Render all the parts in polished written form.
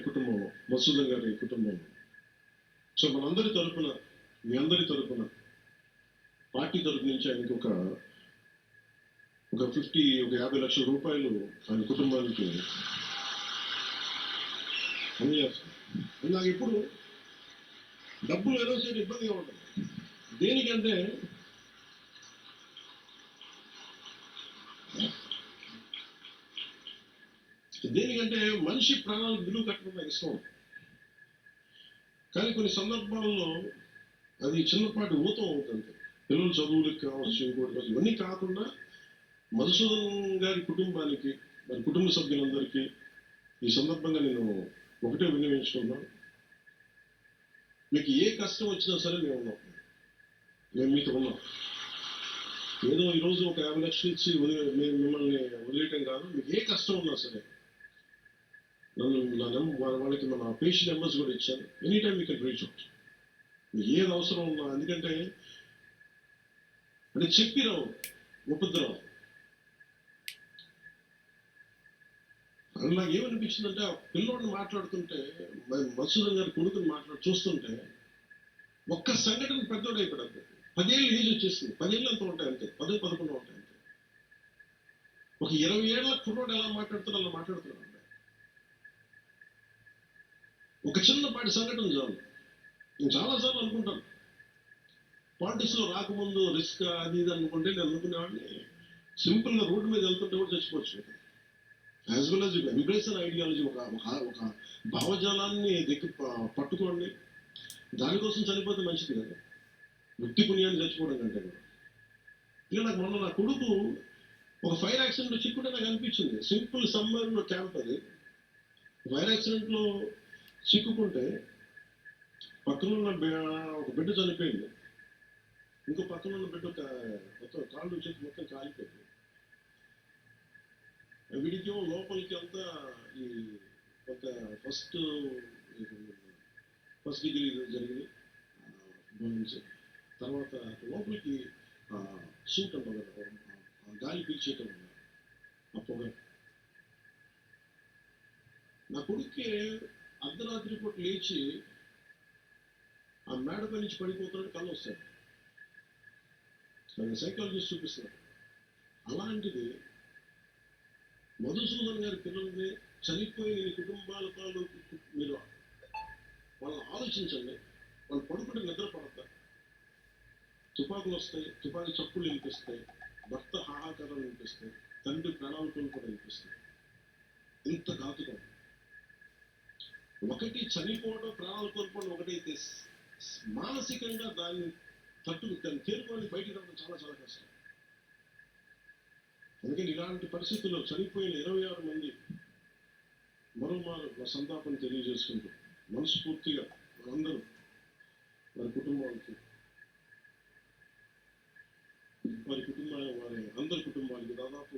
కుటుంబం, మసూదన్ గారి కుటుంబం. సో మనందరి తరపున, మీ అందరి తరపున, పార్టీ తరపు నుంచి ఆయనకి ఒక 50 లక్షల రూపాయలు ఆయన కుటుంబానికి అందజేస్తాం. నాకు ఎప్పుడు డబ్బులు ఏదో చేయడం ఇబ్బందిగా ఉంటుంది. దేనికంటే మనిషి ప్రాణాలకు విలువ కట్టడం నాకు ఇష్టం. కానీ కొన్ని సందర్భాల్లో అది చిన్నపాటి ఊతం అవుతుంది. పిల్లల చదువులకు కావచ్చు, ఇంకోటి ఇవన్నీ కాకుండా మధుసూదన్ గారి కుటుంబానికి, మరి కుటుంబ సభ్యులందరికీ ఈ సందర్భంగా నేను ఒకటే వినియోగించుకున్నాను. మీకు ఏ కష్టం వచ్చినా సరే మేము ఉన్నాం, మేము మీతో ఉన్నాం. ఏదో ఈరోజు ఒక 50 లక్షలు ఇచ్చి మిమ్మల్ని వదిలేయటం కాదు. మీకు ఏ కష్టం ఉన్నా సరే వాళ్ళకి మన పేషెంట్ నెంబర్స్ కూడా ఇచ్చాను. Any time you can reach out. మీకు ఏది అవసరం ఉన్నా, ఎందుకంటే అంటే చెప్పిరావు ఉపద్రవం. నాకు ఏమనిపించిందంటే ఆ పిల్లోడిని మాట్లాడుతుంటే, మసూదన్ గారి కొడుకుని చూస్తుంటే ఒక్క సంఘటన పెద్దోడు అయిపోయాడు. 10 ఏళ్ళు ఏజ్ వచ్చేసింది. 10 ఏళ్ళు అంత ఉంటాయి అంతే, 10, 11 ఉంటాయి అంతే. ఒక 20 ఏళ్ల కుర్రోడు ఎలా మాట్లాడుతారో అలా మాట్లాడుతున్నాడు. ఒక చిన్నపాటి సంఘటన చాలు. నేను చాలాసార్లు అనుకుంటాను, పాలిటిక్స్లో రాకముందు రిస్క్ అది ఇది అనుకుంటే నేను అనుకునేవాడిని సింపుల్గా రోడ్డు మీద వెళ్తుంటే కూడా చచ్చిపోవచ్చు. As well as embrace an ideology, ఒక భావజాలాన్ని పట్టుకోండి. దానికోసం చనిపోతే మంచిది కదా, వృత్తి పుణ్యాన్ని చచ్చిపోవడం కంటే కూడా. ఇక నాకు మొన్న నా కొడుకు ఒక ఫైర్ యాక్సిడెంట్లో చిక్కుంటే నాకు అనిపించింది. సింపుల్ సమ్మర్లో క్యాంప్ అది. ఫైర్ యాక్సిడెంట్లో చిక్కుకుంటే పక్కనున్న ఒక బిడ్డ చనిపోయింది, ఇంకో పక్కనున్న బిడ్డ మొత్తం కాళ్ళు చేతి మొత్తం కాలిపోయింది. వీడికి లోపలికి అంతా ఈ ఒక ఫస్ట్ డిగ్రీ జరిగింది. తర్వాత లోపలికి సూట్ అంటారు కదా, గాలి పీల్చేయటం ఆ పొగ. నా కొడుక్కి అర్ధరాత్రి పూట లేచి ఆ మేడపై నుంచి పడిపోతున్నాడు, కళ్ళు వస్తాయి. సైకాలజిస్ట్ చూపిస్తున్నాడు. అలాంటిది మధుసూదన్ గారి పిల్లల్ని చనిపోయిన కుటుంబాల తాలూకు మీరు వాళ్ళని ఆలోచించండి. వాళ్ళు పడుకుంటే నిద్ర పడతారు, తుపాకులు వస్తాయి, తుపాకి చప్పులు వినిపిస్తాయి, భర్త హాహాకారాలు వినిపిస్తాయి, తండ్రి ప్రాణాలు కోల్పోవడం వినిపిస్తాయి. ఇంత ఘాతుకం. ఒకటి చనిపోవడం, ప్రాణాలు కోల్పోవడం ఒకటైతే, మానసికంగా దాన్ని తేరుకొని బయటికి రావడం చాలా చాలా కష్టం. అందుకని ఇలాంటి పరిస్థితుల్లో చనిపోయిన 26 మంది మరోమారు నా సంతాపాన్ని తెలియజేసుకుంటూ మనస్ఫూర్తిగా మనందరూ వారి కుటుంబాలకి, వారి అందరి కుటుంబాలకి దాదాపు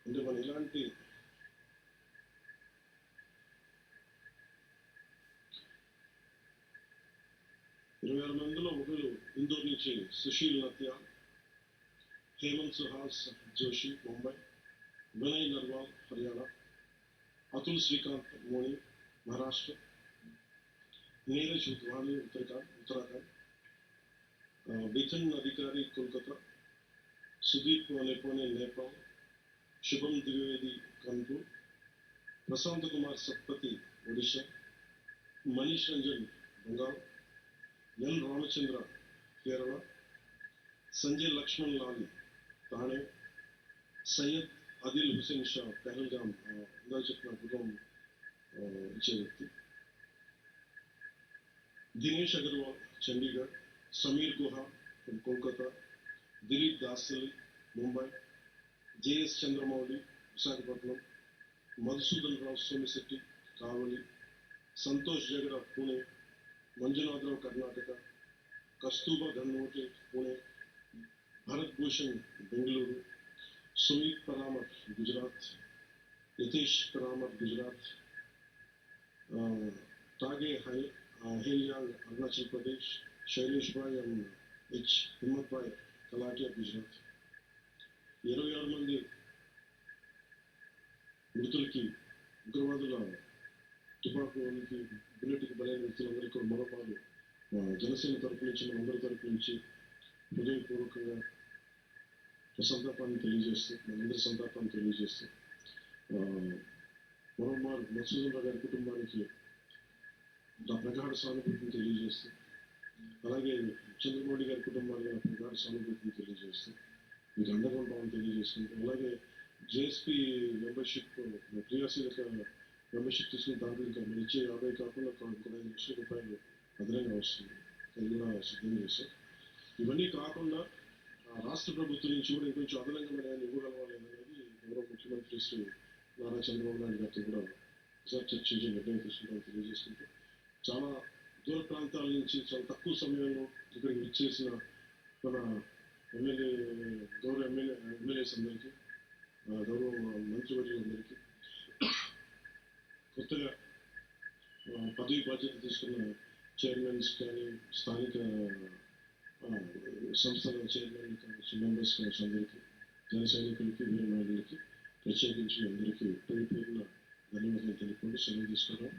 అంటే మన ఇలాంటి మందిలో ఒకరు ఇందూరు నుంచి సుశీల్ నత్యాల్, हेमंत सुहास जोशी मुंबई, विनय नरवाल हरियाणा, अतुल श्रीकांत मोनी महाराष्ट्र, नीरज उद्वानी उत्तराखंड, बिथन अधिकारी कोलकाता, सुदीप नेपोने नेपाल, शुभम द्विवेदी कानपुर, प्रशांत कुमार सत्पति ओडिशा, मनीष रंजन बंगाल, एल रामचंद्र केरला, संजय लक्ष्मण लाल ठाणे, सैयद आदिल हुसैन शाह पहलगाम చెప్పిన గుర్రం ఇచ్చే వ్యక్తి, దినేష్ అగర్వాల్ చండీగఢ్, సమీర్ గుహా కోల్కతా, దిలీప్ దాసలి ముంబై, జేఎస్ చంద్రమౌళి విశాఖపట్నం, మధుసూదన్ రావు సోమిశెట్టి కావలి, సంతోష్ జగడ పూణే, మంజునాథరావు కర్ణాటక, కస్తూబా గన్నోటి పూణే, भरत भूषण बेंगलुरु, सुमित परामर गुजरात, यतीश परामर गुजरात, तागे हेलियांग अरुणाचल प्रदेश, शैलेश भाई एंड एच हिम्मत भाई कलाटिया गुजरात. 26 మంది మృతులకి ఉగ్రవాదుల తుపాకులకి బుల్లెట్కి బలైన వ్యక్తులందరికీ కూడా మరోమారు జనసేన తరపు నుంచి మనందరి తరపు నుంచి హృదయపూర్వకంగా సంతాపాన్ని తెలియజేస్తూ మనందరి సంతాపాన్ని తెలియజేస్తూ మరోమారు మధుసూదన్ రావు గారి కుటుంబానికి ప్రగాఢ సానుభూతిని తెలియజేస్తూ అలాగే చంద్రబాబు గారి కుటుంబానికి ప్రగాఢ సానుభూతిని తెలియజేస్తూ మీకు అండగా ఉంటామని తెలియజేసుకుంటూ అలాగే జేఎస్పీ మెంబర్షిప్ క్రియాశీలక మెంబర్షిప్ తీసుకున్న దాంట్లో ఇంకా మీరు ఇచ్చే 50 కాకుండా ఇంకో 5 లక్షల రూపాయలు అదనంగా వస్తుంది. అది కూడా సిద్ధం చేశాం. ఇవన్నీ కాకుండా రాష్ట్ర ప్రభుత్వం నుంచి కూడా ఇంకొంచెం అదనంగా మనం ఇవ్వగలవాలి అనేది గౌరవ ముఖ్యమంత్రి శ్రీ నారా చంద్రబాబు నాయుడు గారితో కూడా ఒకసారి చర్చించి నిర్ణయం తీసుకుంటామని తెలియజేసుకుంటూ చాలా దూర ప్రాంతాల నుంచి చాలా తక్కువ సమయంలో ఇక్కడికి విచ్చేసిన మన గౌరవ ఎమ్మెల్యేస్ అందరికీ గౌరవ మంత్రివర్యులందరికీ కొత్తగా పదవి బాధ్యత తీసుకున్న చైర్మన్స్ కానీ స్థానిక సంస్థల చైర్మన్ మెంబర్స్ అందరికీ జన సైనికులకి వీర మహిళలకి ప్రత్యేకించి అందరికీ పేరు పేరున ధన్యవాదాలు తెలుపుకుంటూ సెలవు తీసుకున్నాం.